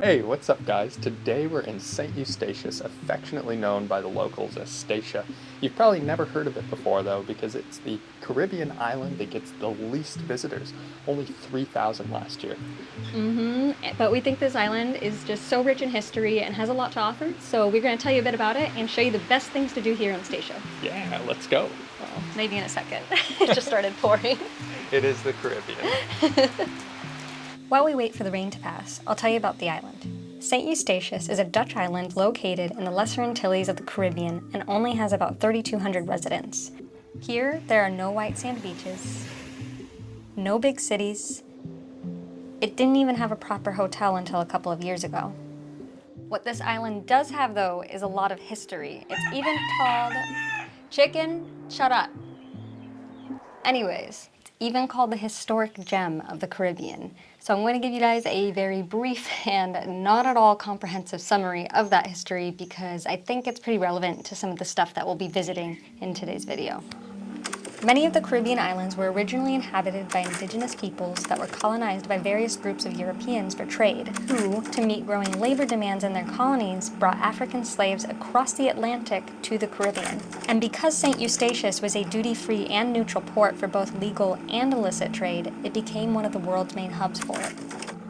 Hey, what's up guys? Today we're in St. Eustatius, affectionately known by the locals as Statia. You've probably never heard of it before though, because it's the Caribbean island that gets the least visitors, only 3,000 last year. But we think this island is just so rich in history and has a lot to offer, so we're going to tell you a bit about it and show you the best things to do here in Statia. Yeah, let's go. Well, maybe in a second. It just started pouring. It is the Caribbean. While we wait for the rain to pass, I'll tell you about the island. St. Eustatius is a Dutch island located in the Lesser Antilles of the Caribbean and only has about 3,200 residents. Here, there are no white sand beaches, no big cities. It didn't even have a proper hotel until a couple of years ago. What this island does have, though, is a lot of history. It's even called... Chicken, shut up. Anyways, it's even called the historic gem of the Caribbean. So I'm going to give you guys a very brief and not at all comprehensive summary of that history because I think it's pretty relevant to some of the stuff that we'll be visiting in today's video. Many of the Caribbean islands were originally inhabited by indigenous peoples that were colonized by various groups of Europeans for trade, who, to meet growing labor demands in their colonies, brought African slaves across the Atlantic to the Caribbean. And because St. Eustatius was a duty-free and neutral port for both legal and illicit trade, it became one of the world's main hubs for it.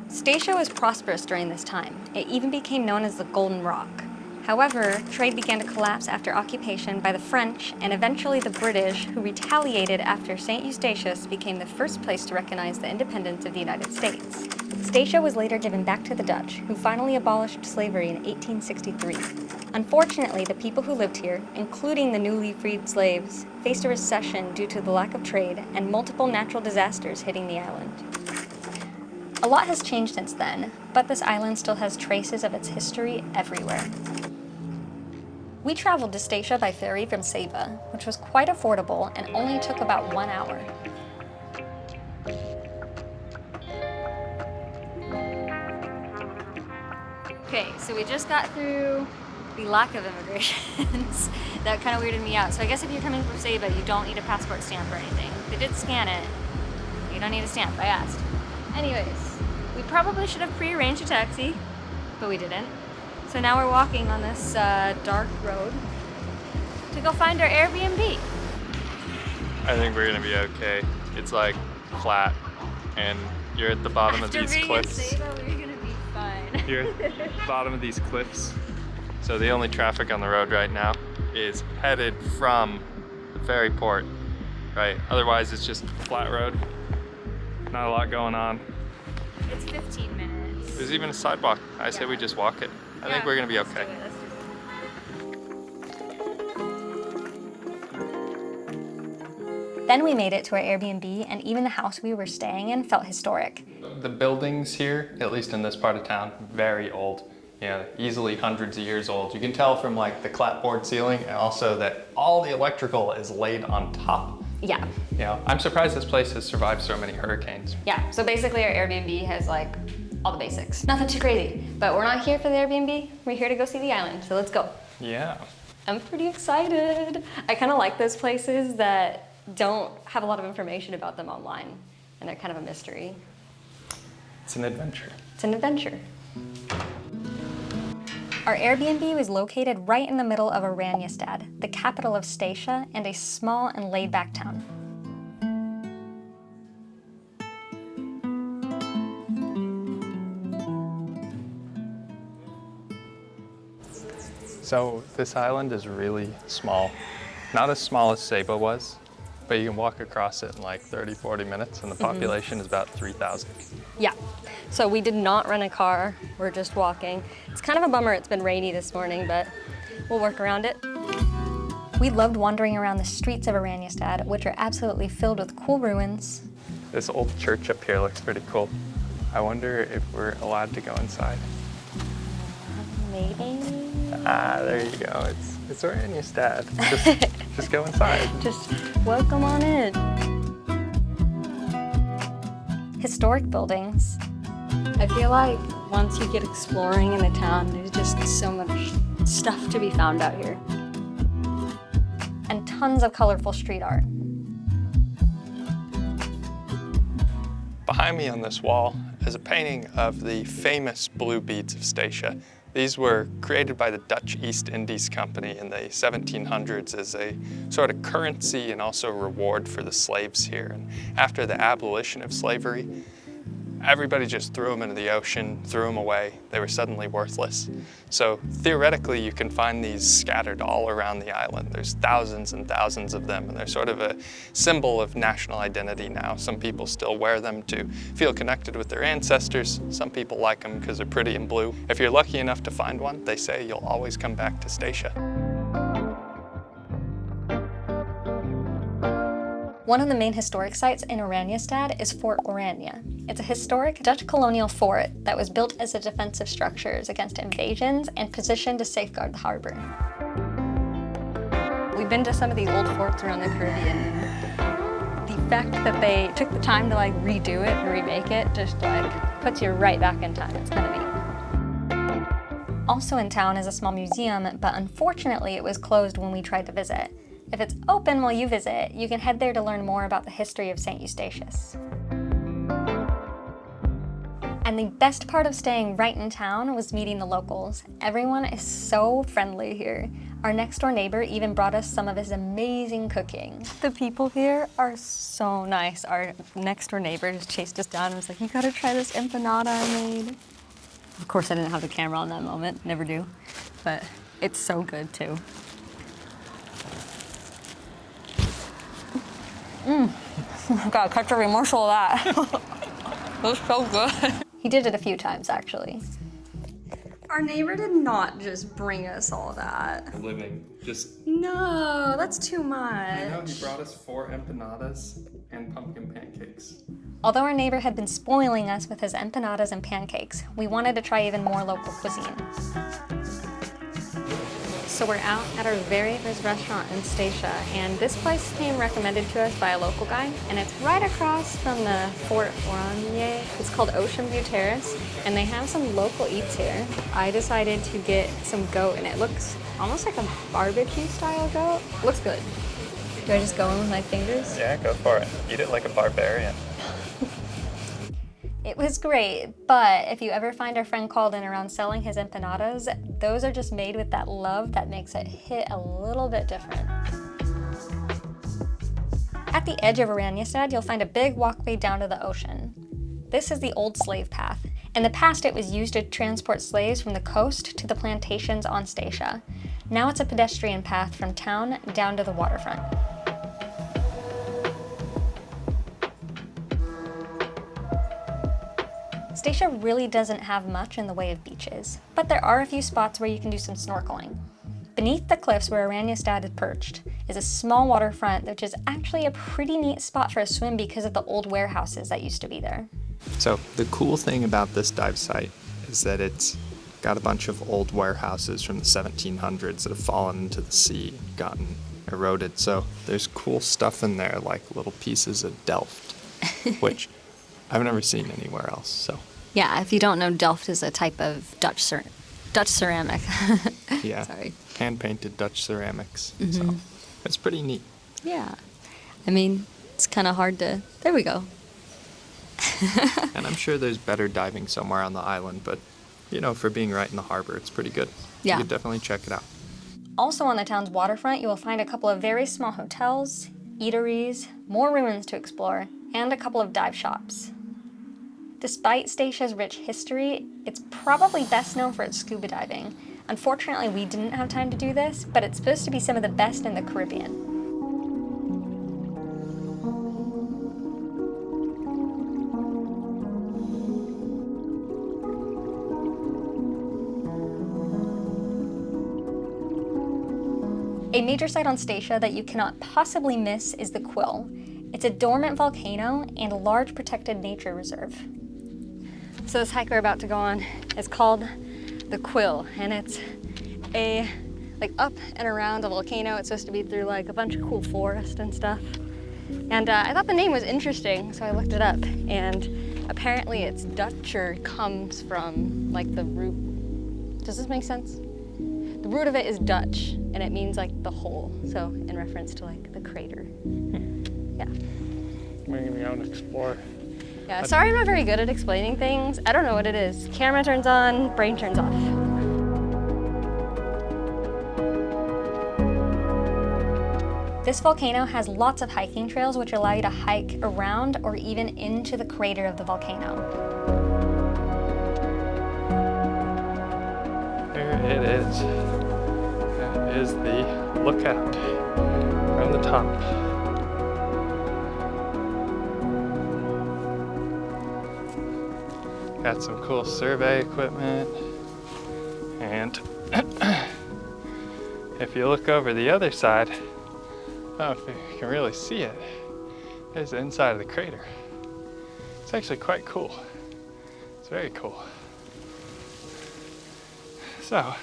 Statia was prosperous during this time. It even became known as the Golden Rock. However, trade began to collapse after occupation by the French and eventually the British, who retaliated after St. Eustatius became the first place to recognize the independence of the United States. Statia was later given back to the Dutch, who finally abolished slavery in 1863. Unfortunately, the people who lived here, including the newly freed slaves, faced a recession due to the lack of trade and multiple natural disasters hitting the island. A lot has changed since then, but this island still has traces of its history everywhere. We traveled to Statia by ferry from Saba, which was quite affordable and only took about 1 hour. Okay, so we just got through the lack of immigrations. That kind of weirded me out. So I guess if you're coming from Saba, you don't need a passport stamp or anything. They did scan it. You don't need a stamp, I asked. Anyways, we probably should have pre-arranged a taxi, but we didn't. So now we're walking on this dark road to go find our Airbnb. I think we're gonna be okay. It's like flat, and you're at the bottom of these cliffs. After being in Saba, we're gonna be fine. You're at the bottom of these cliffs. So the only traffic on the road right now is headed from the ferry port, right? Otherwise it's just flat road. Not a lot going on. It's 15 minutes. There's even a sidewalk. I say we just walk it. I think we're gonna be okay. Let's do it. Then we made it to our Airbnb, and even the house we were staying in felt historic. The buildings here, at least in this part of town, very old. You know, easily hundreds of years old. You can tell from like the clapboard ceiling, and also that all the electrical is laid on top. Yeah. You know, I'm surprised this place has survived so many hurricanes. Yeah, so basically our Airbnb has like all the basics. Nothing too crazy, but we're not here for the Airbnb. We're here to go see the island, so let's go. Yeah. I'm pretty excited. I kind of like those places that don't have a lot of information about them online, and they're kind of a mystery. It's an adventure. It's an adventure. Our Airbnb was located right in the middle of Oranjestad, the capital of Statia, and a small and laid-back town. So this island is really small. Not as small as Saba was, but you can walk across it in like 30, 40 minutes, and the population is about 3,000. Yeah, so we did not rent a car. We're just walking. It's kind of a bummer it's been rainy this morning, but we'll work around it. We loved wandering around the streets of Oranjestad, which are absolutely filled with cool ruins. This old church up here looks pretty cool. I wonder if we're allowed to go inside. Maybe? Ah, there you go. It's Oranjestad. Just go inside. Just welcome on in. Historic buildings. I feel like once you get exploring in the town, there's just so much stuff to be found out here. And tons of colorful street art. Behind me on this wall is a painting of the famous blue beads of Statia. These were created by the Dutch East Indies Company in the 1700s as a sort of currency and also reward for the slaves here. And after the abolition of slavery, everybody just threw them into the ocean, threw them away. They were suddenly worthless. So theoretically, you can find these scattered all around the island. There's thousands and thousands of them, and they're sort of a symbol of national identity now. Some people still wear them to feel connected with their ancestors. Some people like them because they're pretty and blue. If you're lucky enough to find one, they say you'll always come back to Statia. One of the main historic sites in Oranjestad is Fort Oranje. It's a historic Dutch colonial fort that was built as a defensive structures against invasions and positioned to safeguard the harbor. We've been to some of the old forts around the Caribbean. The fact that they took the time to redo it and remake it just puts you right back in time. It's kind of neat. Also in town is a small museum, but unfortunately it was closed when we tried to visit. If it's open while you visit, you can head there to learn more about the history of Sint Eustatius. And the best part of staying right in town was meeting the locals. Everyone is so friendly here. Our next door neighbor even brought us some of his amazing cooking. The people here are so nice. Our next door neighbor just chased us down and was like, "You gotta try this empanada I made." Of course I didn't have the camera on that moment, never do, but it's so good too. Gotta catch every morsel of that. It was so good. He did it a few times, actually. Our neighbor did not just bring us all that. Living, just... No, that's too much. I know, he brought us 4 empanadas and pumpkin pancakes. Although our neighbor had been spoiling us with his empanadas and pancakes, we wanted to try even more local cuisine. So we're out at our very first restaurant in Statia, and this place came recommended to us by a local guy, and it's right across from the Fort Oranje. It's called Ocean View Terrace, and they have some local eats here. I decided to get some goat, and it looks almost like a barbecue style goat. It looks good. Do I just go in with my fingers? Yeah, go for it. Eat it like a barbarian. It was great, but if you ever find our friend called in around selling his empanadas, those are just made with that love that makes it hit a little bit different. At the edge of Oranjestad, you'll find a big walkway down to the ocean. This is the old slave path. In the past, it was used to transport slaves from the coast to the plantations on Statia. Now it's a pedestrian path from town down to the waterfront. Statia really doesn't have much in the way of beaches, but there are a few spots where you can do some snorkeling. Beneath the cliffs where Oranjestad is perched is a small waterfront, which is actually a pretty neat spot for a swim because of the old warehouses that used to be there. So the cool thing about this dive site is that it's got a bunch of old warehouses from the 1700s that have fallen into the sea, gotten eroded. So there's cool stuff in there, like little pieces of Delft, which I've never seen anywhere else. So yeah, if you don't know, Delft is a type of Dutch ceramic. yeah, Sorry. Hand-painted Dutch ceramics. So it's pretty neat. Yeah, I mean, it's kind of hard to. There we go. And I'm sure there's better diving somewhere on the island, but you know, for being right in the harbor, it's pretty good. Yeah. You could definitely check it out. Also on the town's waterfront, you will find a couple of very small hotels, eateries, more ruins to explore, and a couple of dive shops. Despite Statia's rich history, it's probably best known for its scuba diving. Unfortunately, we didn't have time to do this, but it's supposed to be some of the best in the Caribbean. A major site on Statia that you cannot possibly miss is the Quill. It's a dormant volcano and a large protected nature reserve. So this hike we're about to go on is called the Quill, and it's up and around a volcano. It's supposed to be through a bunch of cool forest and stuff. And I thought the name was interesting, so I looked it up, and apparently it's Dutch or comes from the root. Does this make sense? The root of it is Dutch, and it means the hole, so in reference to the crater. Yeah. We're gonna go and explore. Yeah, sorry I'm not very good at explaining things. I don't know what it is. Camera turns on, brain turns off. This volcano has lots of hiking trails which allow you to hike around or even into the crater of the volcano. There it is. That is the lookout from the top. Got some cool survey equipment. And if you look over the other side, I don't know if you can really see it. There's the inside of the crater. It's actually quite cool. It's very cool. So,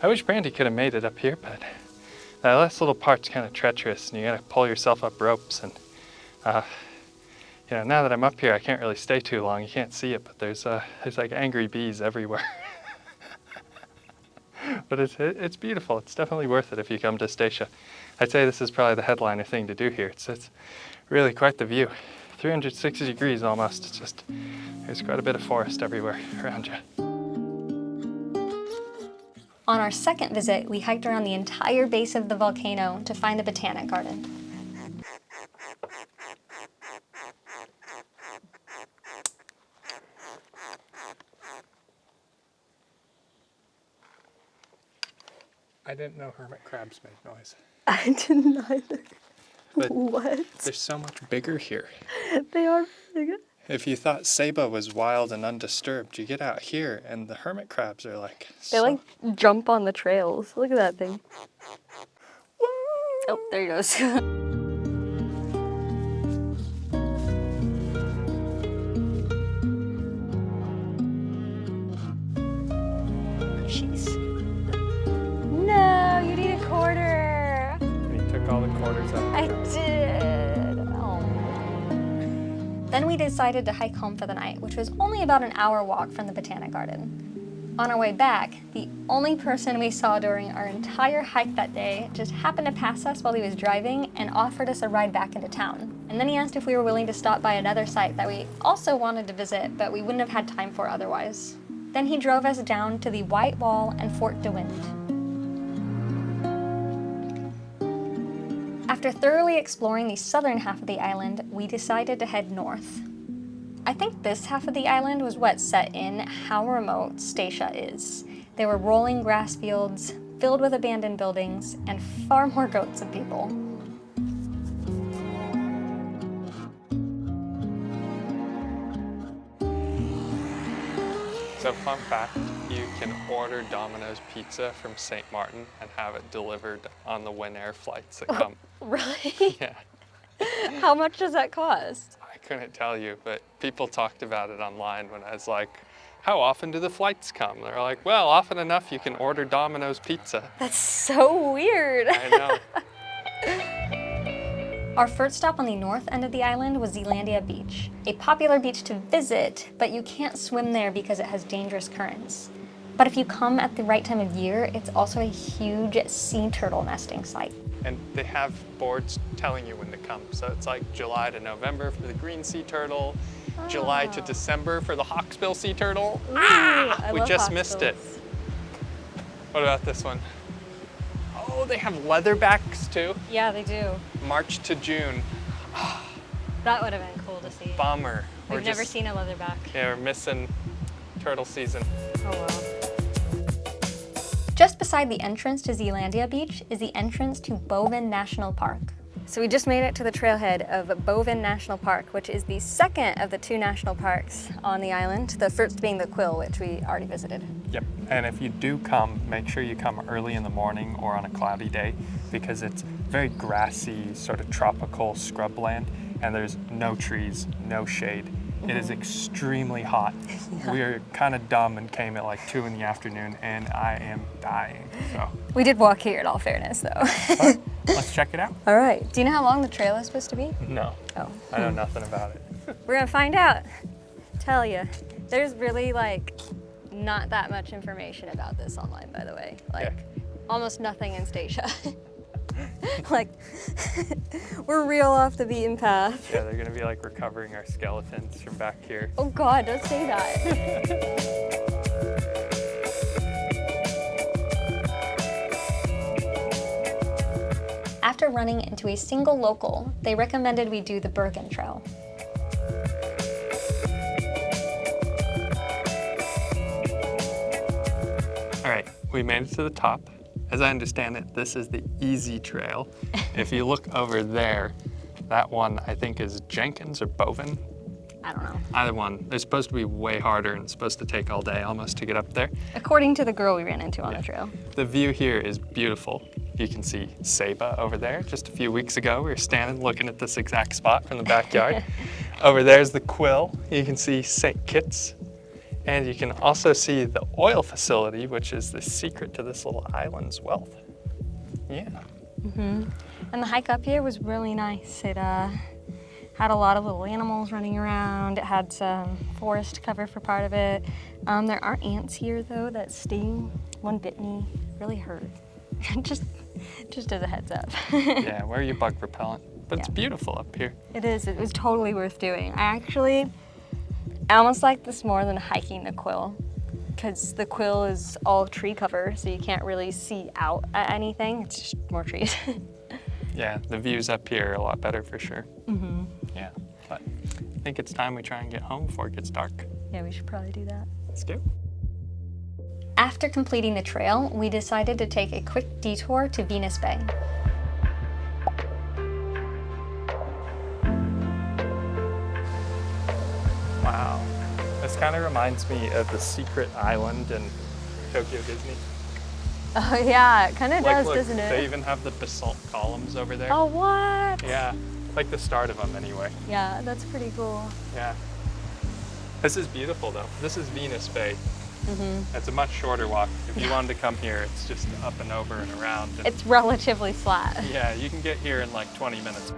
I wish Brandi could have made it up here, but that last little part's kind of treacherous and you gotta pull yourself up ropes. And you know, now that I'm up here, I can't really stay too long. You can't see it, but there's like angry bees everywhere. But it's beautiful. It's definitely worth it if you come to Statia. I'd say this is probably the headliner thing to do here. It's really quite the view. 360 degrees almost. It's just, there's quite a bit of forest everywhere around you. On our second visit, we hiked around the entire base of the volcano to find the Botanic garden. I didn't know hermit crabs made noise. I didn't either. But what? they're so much bigger here. They are bigger. If you thought Saba was wild and undisturbed, you get out here and the hermit crabs are like... They like jump on the trails. Look at that thing. Oh, there he goes. Jeez. No, you need a quarter. And he took all the quarters out. I did. Oh. Then we decided to hike home for the night, which was only about an hour walk from the Botanic garden. On our way back, the only person we saw during our entire hike that day just happened to pass us while he was driving and offered us a ride back into town. And then he asked if we were willing to stop by another site that we also wanted to visit, but we wouldn't have had time for otherwise. Then he drove us down to the White Wall and Fort de Windt. After thoroughly exploring the southern half of the island, we decided to head north. I think this half of the island was what set in how remote Statia is. There were rolling grass fields, filled with abandoned buildings, and far more goats than people. So fun fact, you can order Domino's pizza from St. Maarten and have it delivered on the Windt Air flights that come. Really? Yeah. How much does that cost? I couldn't tell you, but people talked about it online when I was like, how often do the flights come? They're like, well, often enough you can order Domino's pizza. That's so weird. I know. Our first stop on the north end of the island was Zeelandia Beach, a popular beach to visit, but you can't swim there because it has dangerous currents. But if you come at the right time of year, it's also a huge sea turtle nesting site. And they have boards telling you when to come. So it's like July to November for the green sea turtle, July to December for the hawksbill sea turtle. Ooh, We just missed it. What about this one? Oh, they have leatherbacks too. Yeah, they do. March to June. That would have been cool to see. Bummer. We've never seen a leatherback. Yeah, we're missing turtle season. Oh well. Just beside the entrance to Zeelandia Beach is the entrance to Boven National Park. So we just made it to the trailhead of Boven National Park, which is the second of the two national parks on the island, the first being the Quill, which we already visited. Yep, and if you do come, make sure you come early in the morning or on a cloudy day because it's very grassy, sort of tropical scrubland, and there's no trees, no shade. It is extremely hot. Yeah. We are kind of dumb and came at like 2 in the afternoon and I am dying, so. We did walk here in all fairness though. Right, let's check it out. All right, do you know how long the trail is supposed to be? No, oh. I know nothing about it. We're gonna find out. Tell you, there's really like not that much information about this online, by the way. Like almost nothing in Statia. Like, we're real off the beaten path. Yeah, they're gonna be like recovering our skeletons from back here. Oh God, don't say that. After running into a single local, they recommended we do the Bergen Trail. All right, we made it to the top. As I understand it, this is the easy trail. If you look over there, that one I think is Jenkins or Boven. I don't know. Either one. They're supposed to be way harder and supposed to take all day almost to get up there. According to the girl we ran into on the trail. The view here is beautiful. You can see Saba over there. Just a few weeks ago, we were standing looking at this exact spot from the backyard. Over there's the Quill. You can see St. Kitts. And you can also see the oil facility, which is the secret to this little island's wealth. Yeah. And the hike up here was really nice. It had a lot of little animals running around. It had some forest cover for part of it. There are ants here though that sting. One bit me, really hurt. just as a heads up. Yeah, wear your bug repellent. But it's Yeah. beautiful up here. It is, it was totally worth doing. I almost like this more than hiking the Quill, because the Quill is all tree cover, so you can't really see out at anything. It's just more trees. Yeah, the views up here are a lot better for sure. Yeah, but I think it's time we try and get home before it gets dark. Yeah, we should probably do that. Let's go. After completing the trail, we decided to take a quick detour to Venus Bay. Wow. This kind of reminds me of the secret island in Tokyo Disney. Oh yeah, it kind of does, Look, doesn't it? They even have the basalt columns over there. Oh, what? Yeah, like the start of them anyway. Yeah, that's pretty cool. Yeah. This is beautiful though. This is Venus Bay. It's a much shorter walk. If you wanted to come here, it's just up and over and around. And It's relatively flat. yeah, you can get here in like 20 minutes.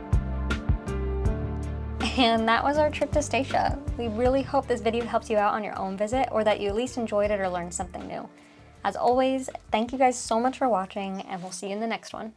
And that was our trip to Statia. We really hope this video helps you out on your own visit, or that you at least enjoyed it or learned something new. As always, thank you guys so much for watching, and we'll see you in the next one.